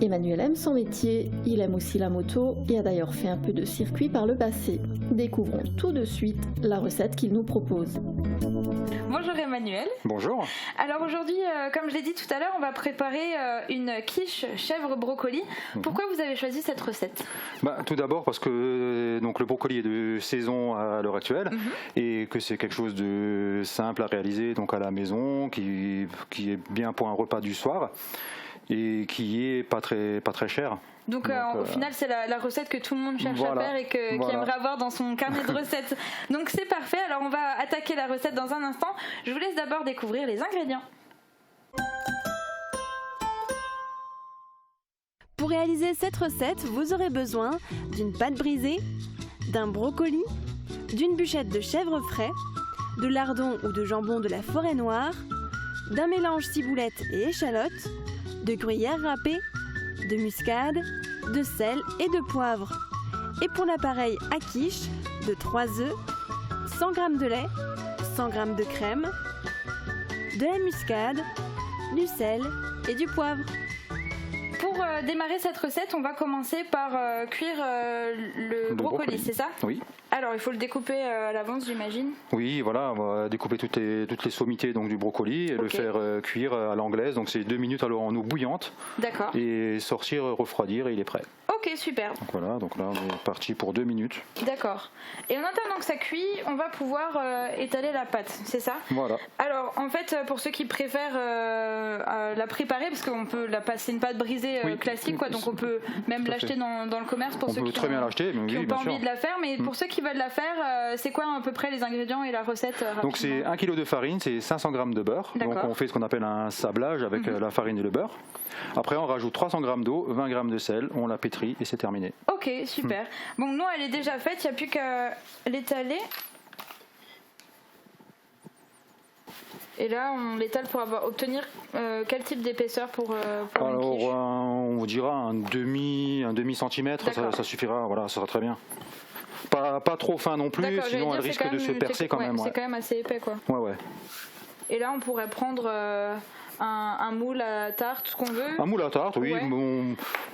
[SPEAKER 10] Emmanuel aime son métier, il aime aussi la moto et a d'ailleurs fait un peu de circuit par le passé. Découvrons tout de suite la recette qu'il nous propose.
[SPEAKER 2] Bonjour Emmanuel.
[SPEAKER 11] Bonjour.
[SPEAKER 2] Alors aujourd'hui, comme je l'ai dit tout à l'heure, on va préparer une quiche chèvre brocoli. Pourquoi vous avez choisi cette recette ?
[SPEAKER 11] Tout d'abord parce que donc, le brocoli est de saison à l'heure actuelle et que c'est quelque chose de simple à réaliser donc à la maison, qui est bien pour un repas du soir et qui est pas très cher.
[SPEAKER 2] Donc au final, c'est la recette que tout le monde cherche à faire et qui aimerait avoir dans son carnet de recettes. Donc c'est parfait, alors on va attaquer la recette dans un instant. Je vous laisse d'abord découvrir les ingrédients.
[SPEAKER 12] Pour réaliser cette recette, vous aurez besoin d'une pâte brisée, d'un brocoli, d'une bûchette de chèvre frais, de lardons ou de jambon de la forêt noire, d'un mélange ciboulette et échalote, de gruyère râpée, de muscade, de sel et de poivre. Et pour l'appareil à quiche, de 3 œufs, 100 g de lait, 100 g de crème, de la muscade, du sel et du poivre.
[SPEAKER 2] Pour démarrer cette recette, on va commencer par cuire le brocoli, c'est ça ?
[SPEAKER 11] Oui.
[SPEAKER 2] Alors, il faut le découper à l'avance, j'imagine ?
[SPEAKER 11] Oui, voilà, on va découper toutes les sommités donc, du brocoli et le faire cuire à l'anglaise. Donc c'est 2 minutes alors en eau bouillante.
[SPEAKER 2] D'accord.
[SPEAKER 11] Et sortir, refroidir et il est prêt.
[SPEAKER 2] Ok, super.
[SPEAKER 11] Donc voilà, donc là on est parti pour 2 minutes.
[SPEAKER 2] D'accord. Et en attendant que ça cuit, on va pouvoir étaler la pâte, c'est ça?
[SPEAKER 11] Voilà.
[SPEAKER 2] Alors en fait, pour ceux qui préfèrent la préparer, parce qu'on peut la passer une pâte brisée classique, quoi, donc on peut même l'acheter dans le commerce pour ceux qui n'ont pas envie de la faire. Mais pour ceux qui veulent la faire, c'est quoi à peu près les ingrédients et la recette?
[SPEAKER 11] Donc c'est 1 kg de farine, c'est 500 g de beurre. Donc on fait ce qu'on appelle un sablage avec la farine et le beurre. Après on rajoute 300 g d'eau, 20 g de sel, on la pétrit et c'est terminé.
[SPEAKER 2] Ok, super. Bon, nous elle est déjà faite, il n'y a plus qu'à l'étaler. Et là, on l'étale pour obtenir quel type d'épaisseur pour
[SPEAKER 11] alors, on dira un demi centimètre, ça suffira, voilà, ça sera très bien. Pas trop fin non plus, sinon elle risque de se percer quand même.
[SPEAKER 2] C'est quand même assez épais, quoi.
[SPEAKER 11] Ouais.
[SPEAKER 2] Et là, on pourrait prendre un moule à tarte, ce qu'on veut.
[SPEAKER 11] Un moule à tarte, oui.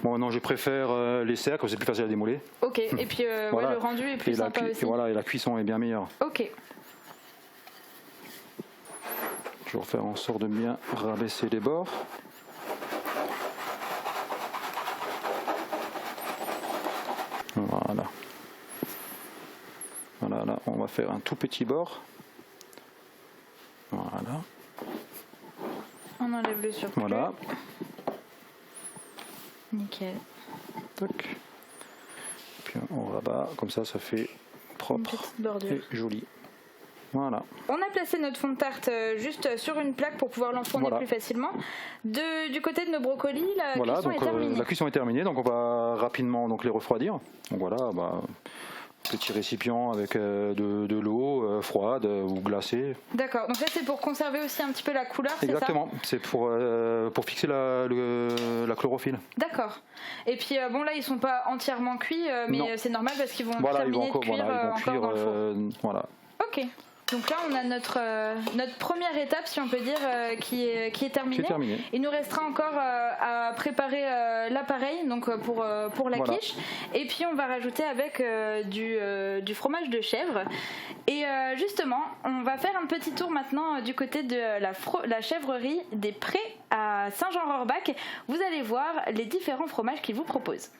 [SPEAKER 11] Bon, non, je préfère les cercles, c'est plus facile à démouler.
[SPEAKER 2] Ok, et puis voilà. Le rendu est plus sympa aussi.
[SPEAKER 11] Voilà, et la cuisson est bien meilleure.
[SPEAKER 2] Ok.
[SPEAKER 11] Je vais faire en sorte de bien rabaisser les bords. Voilà. Voilà, là, on va faire un tout petit bord. Voilà.
[SPEAKER 2] On enlève le surplus.
[SPEAKER 11] Voilà.
[SPEAKER 2] Nickel.
[SPEAKER 11] Tac. Puis on rabat, comme ça fait propre et joli. Voilà.
[SPEAKER 2] On a placé notre fond de tarte juste sur une plaque pour pouvoir l'enfourner plus facilement. Du côté de nos brocolis, la cuisson est terminée.
[SPEAKER 11] La cuisson est terminée, donc on va rapidement les refroidir. Donc voilà, petit récipient avec de l'eau froide ou glacée.
[SPEAKER 2] D'accord, donc là c'est pour conserver aussi un petit peu la couleur, c'est ça?
[SPEAKER 11] Exactement, c'est pour fixer la chlorophylle.
[SPEAKER 2] D'accord. Et puis bon là ils sont pas entièrement cuits, mais c'est normal parce qu'ils vont terminer de cuire encore dans le four.
[SPEAKER 11] Voilà.
[SPEAKER 2] Ok. Donc là, on a notre première étape, si on peut dire, qui est terminée. Il nous restera encore à préparer l'appareil, donc pour la quiche. Et puis, on va rajouter avec du fromage de chèvre. Et justement, on va faire un petit tour maintenant du côté de la chèvrerie des Prés à Saint-Jean-Rohrbach. Vous allez voir les différents fromages qu'ils vous proposent.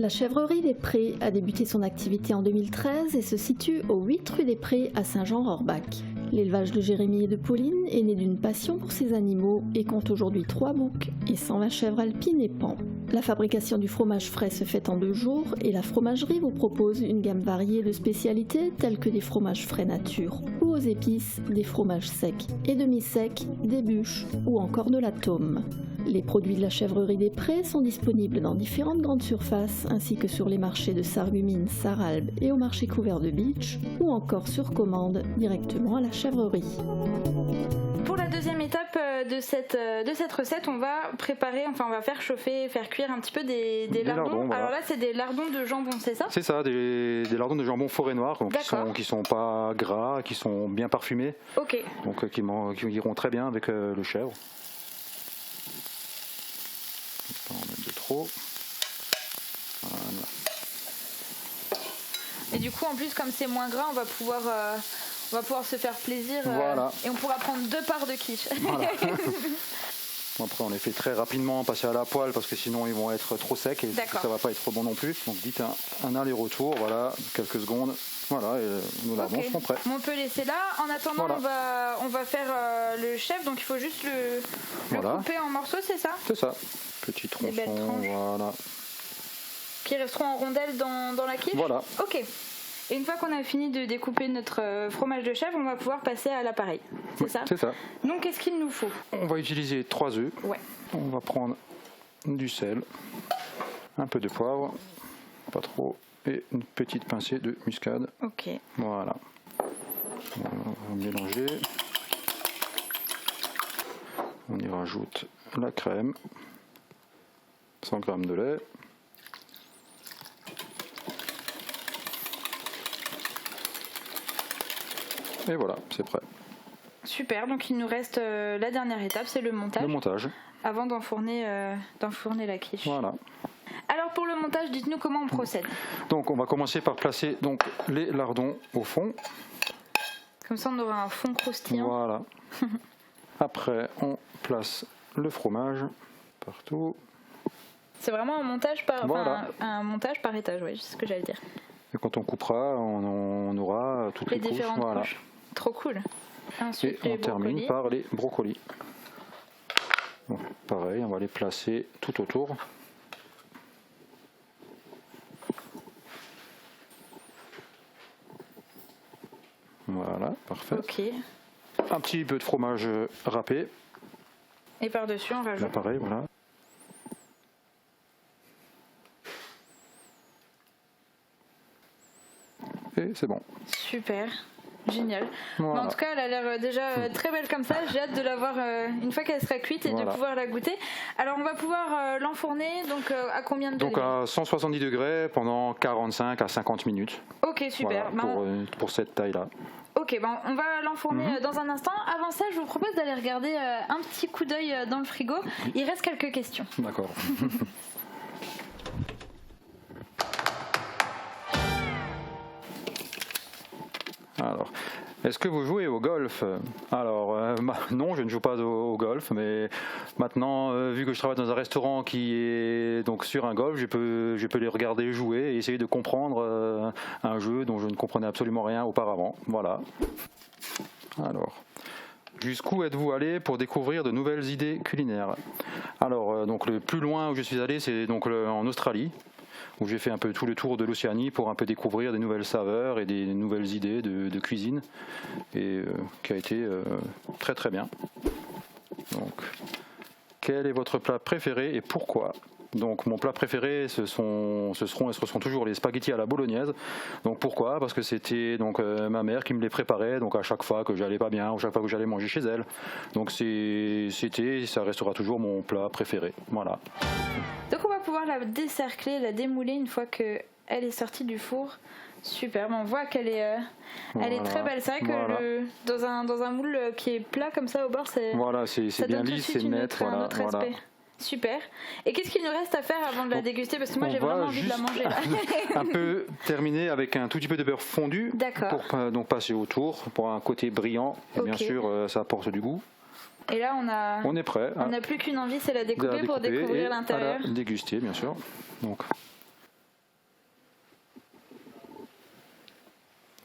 [SPEAKER 10] La chèvrerie des Prés a débuté son activité en 2013 et se situe au 8 rue des Prés à Saint-Jean-Rohrbach. L'élevage de Jérémy et de Pauline est né d'une passion pour ces animaux et compte aujourd'hui 3 boucs et 120 chèvres alpines et pans. La fabrication du fromage frais se fait en 2 jours et la fromagerie vous propose une gamme variée de spécialités telles que des fromages frais nature ou aux épices, des fromages secs et demi-secs, des bûches ou encore de la tome. Les produits de la chèvrerie des Prés sont disponibles dans différentes grandes surfaces ainsi que sur les marchés de Sarreguemines, Sarralbe et au marché couvert de Beach ou encore sur commande directement à la chèvrerie.
[SPEAKER 2] Pour la deuxième étape de cette recette, on va faire chauffer, faire cuire un petit peu des lardons. Voilà. Alors là, c'est des lardons de jambon, c'est ça?
[SPEAKER 11] C'est ça, des lardons de jambon forêt noire, donc qui sont pas gras, qui sont bien parfumés.
[SPEAKER 2] Ok.
[SPEAKER 11] Donc qui iront très bien avec le chèvre. On va en mettre de trop. Voilà.
[SPEAKER 2] Et du coup, en plus, comme c'est moins gras, on va pouvoir se faire plaisir.
[SPEAKER 11] Voilà.
[SPEAKER 2] Et on pourra prendre 2 parts de quiche.
[SPEAKER 11] Voilà. Après, on les fait très rapidement passer à la poêle parce que sinon ils vont être trop secs et ça va pas être bon non plus. Donc dites un aller-retour, voilà, quelques secondes. Voilà, et nos lardons seront prêts.
[SPEAKER 2] On peut laisser là. En attendant, on va faire le chèvre, donc il faut juste le couper en morceaux, c'est ça?
[SPEAKER 11] C'est ça. Petit tronçon, voilà.
[SPEAKER 2] Qui resteront en rondelles dans la quiche?
[SPEAKER 11] Voilà.
[SPEAKER 2] Ok. Et une fois qu'on a fini de découper notre fromage de chèvre, on va pouvoir passer à l'appareil. C'est ça?
[SPEAKER 11] C'est ça.
[SPEAKER 2] Donc qu'est-ce qu'il nous faut?
[SPEAKER 11] On va utiliser 3 œufs.
[SPEAKER 2] Ouais.
[SPEAKER 11] On va prendre du sel, un peu de poivre, pas trop, et une petite pincée de muscade.
[SPEAKER 2] Ok.
[SPEAKER 11] Voilà. On va mélanger. On y rajoute la crème, 100 g de lait. Et voilà, c'est prêt.
[SPEAKER 2] Super, donc il nous reste la dernière étape, c'est le montage.
[SPEAKER 11] Le montage.
[SPEAKER 2] Avant d'enfourner la quiche.
[SPEAKER 11] Voilà.
[SPEAKER 2] Alors pour le montage, dites-nous comment on procède.
[SPEAKER 11] Donc on va commencer par placer les lardons au fond.
[SPEAKER 2] Comme ça on aura un fond croustillant.
[SPEAKER 11] Voilà. Après, on place le fromage partout.
[SPEAKER 2] C'est vraiment un montage par,
[SPEAKER 11] Voilà.
[SPEAKER 2] un montage par étage, oui, c'est ce que j'allais dire.
[SPEAKER 11] Et quand on coupera, on aura toutes les couches.
[SPEAKER 2] différentes
[SPEAKER 11] Voilà.
[SPEAKER 2] couches. Trop cool.
[SPEAKER 11] Et
[SPEAKER 2] Ensuite,
[SPEAKER 11] on
[SPEAKER 2] les
[SPEAKER 11] termine
[SPEAKER 2] brocolis.
[SPEAKER 11] par les brocolis. Donc, pareil, on va les placer tout autour. Voilà, parfait.
[SPEAKER 2] Ok.
[SPEAKER 11] Un petit peu de fromage râpé.
[SPEAKER 2] Et par-dessus, on
[SPEAKER 11] Là,
[SPEAKER 2] rajoute.
[SPEAKER 11] pareil, voilà. Et c'est bon.
[SPEAKER 2] Super. Génial.
[SPEAKER 11] Voilà.
[SPEAKER 2] Mais en tout cas, elle a l'air déjà très belle comme ça. J'ai hâte de la voir une fois qu'elle sera cuite et de
[SPEAKER 11] Voilà.
[SPEAKER 2] pouvoir la goûter. Alors, on va pouvoir l'enfourner. Donc, à combien de
[SPEAKER 11] Donc
[SPEAKER 2] degrés
[SPEAKER 11] à 170 degrés pendant 45 à 50 minutes.
[SPEAKER 2] Ok, super.
[SPEAKER 11] Voilà,
[SPEAKER 2] Ben,
[SPEAKER 11] pour cette taille-là.
[SPEAKER 2] Ok, ben, on va l'enfourner
[SPEAKER 11] Mhm.
[SPEAKER 2] dans un instant. Avant ça, je vous propose d'aller regarder un petit coup d'œil dans le frigo. Il reste quelques questions.
[SPEAKER 11] D'accord. Alors, est-ce que vous jouez au golf? Alors, non, je ne joue pas au golf, mais maintenant, vu que je travaille dans un restaurant qui est donc sur un golf, je peux les regarder jouer et essayer de comprendre un jeu dont je ne comprenais absolument rien auparavant. Voilà. Alors, jusqu'où êtes-vous allé pour découvrir de nouvelles idées culinaires? Alors, donc le plus loin où je suis allé, c'est donc en Australie, où j'ai fait un peu tout le tour de l'Océanie pour un peu découvrir des nouvelles saveurs et des nouvelles idées de cuisine, et qui a été très très bien. Donc, quel est votre plat préféré et pourquoi? Donc mon plat préféré, ce seront toujours les spaghettis à la bolognaise. Donc pourquoi? Parce que c'était donc ma mère qui me les préparait, donc à chaque fois que j'allais pas bien, ou chaque fois que j'allais manger chez elle. Donc ça restera toujours mon plat préféré. Voilà.
[SPEAKER 2] Donc, on va pouvoir la décercler, la démouler une fois qu'elle est sortie du four. Super, on voit qu'elle est, elle est très belle. C'est vrai que
[SPEAKER 11] Voilà.
[SPEAKER 2] dans un moule qui est plat comme ça au bord, ça
[SPEAKER 11] c'est bien
[SPEAKER 2] donne tout de
[SPEAKER 11] lisse,
[SPEAKER 2] suite
[SPEAKER 11] c'est net.
[SPEAKER 2] un autre aspect. Super. Et qu'est-ce qu'il nous reste à faire avant de la déguster? Parce que moi, j'ai vraiment envie de la manger là.
[SPEAKER 11] Un peu terminer avec un tout petit peu de beurre fondu.
[SPEAKER 2] D'accord.
[SPEAKER 11] Pour donc passer autour pour un côté brillant. Et bien
[SPEAKER 2] Ok.
[SPEAKER 11] sûr, ça apporte du goût.
[SPEAKER 2] Et là,
[SPEAKER 11] On est prêt.
[SPEAKER 2] on n'a plus qu'une envie, c'est la découper pour
[SPEAKER 11] et
[SPEAKER 2] découvrir l'intérieur.
[SPEAKER 11] à la déguster, bien sûr. Donc,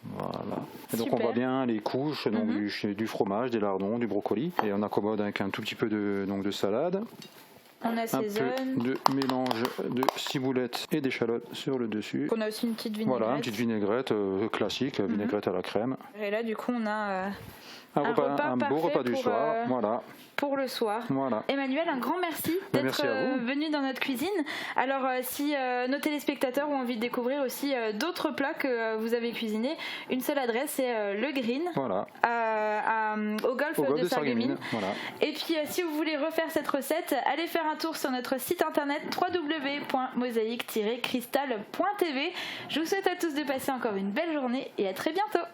[SPEAKER 11] voilà. Et donc
[SPEAKER 2] Super.
[SPEAKER 11] on voit bien les couches donc du fromage, des lardons, du brocoli. Et on accommode avec un tout petit peu de salade.
[SPEAKER 2] On
[SPEAKER 11] Un
[SPEAKER 2] assaisonne.
[SPEAKER 11] peu de mélange de ciboulette et d'échalotes sur le dessus.
[SPEAKER 2] On a aussi une petite vinaigrette.
[SPEAKER 11] Voilà, une petite vinaigrette classique, vinaigrette à la crème.
[SPEAKER 2] Et là, du coup, on a
[SPEAKER 11] Un beau
[SPEAKER 2] parfait
[SPEAKER 11] repas du
[SPEAKER 2] pour,
[SPEAKER 11] soir. Voilà.
[SPEAKER 2] pour le soir.
[SPEAKER 11] Voilà.
[SPEAKER 2] Emmanuel, un grand merci d'être
[SPEAKER 11] Merci à vous.
[SPEAKER 2] venu dans notre cuisine. Alors, si nos téléspectateurs ont envie de découvrir aussi d'autres plats que vous avez cuisinés, une seule adresse, c'est le Green,
[SPEAKER 11] Voilà.
[SPEAKER 2] au golf de Sarreguemines.
[SPEAKER 11] Voilà.
[SPEAKER 2] Et puis, si vous voulez refaire cette recette, allez faire un tour sur notre site internet www.mosaïque-cristal.tv. Je vous souhaite à tous de passer encore une belle journée et à très bientôt.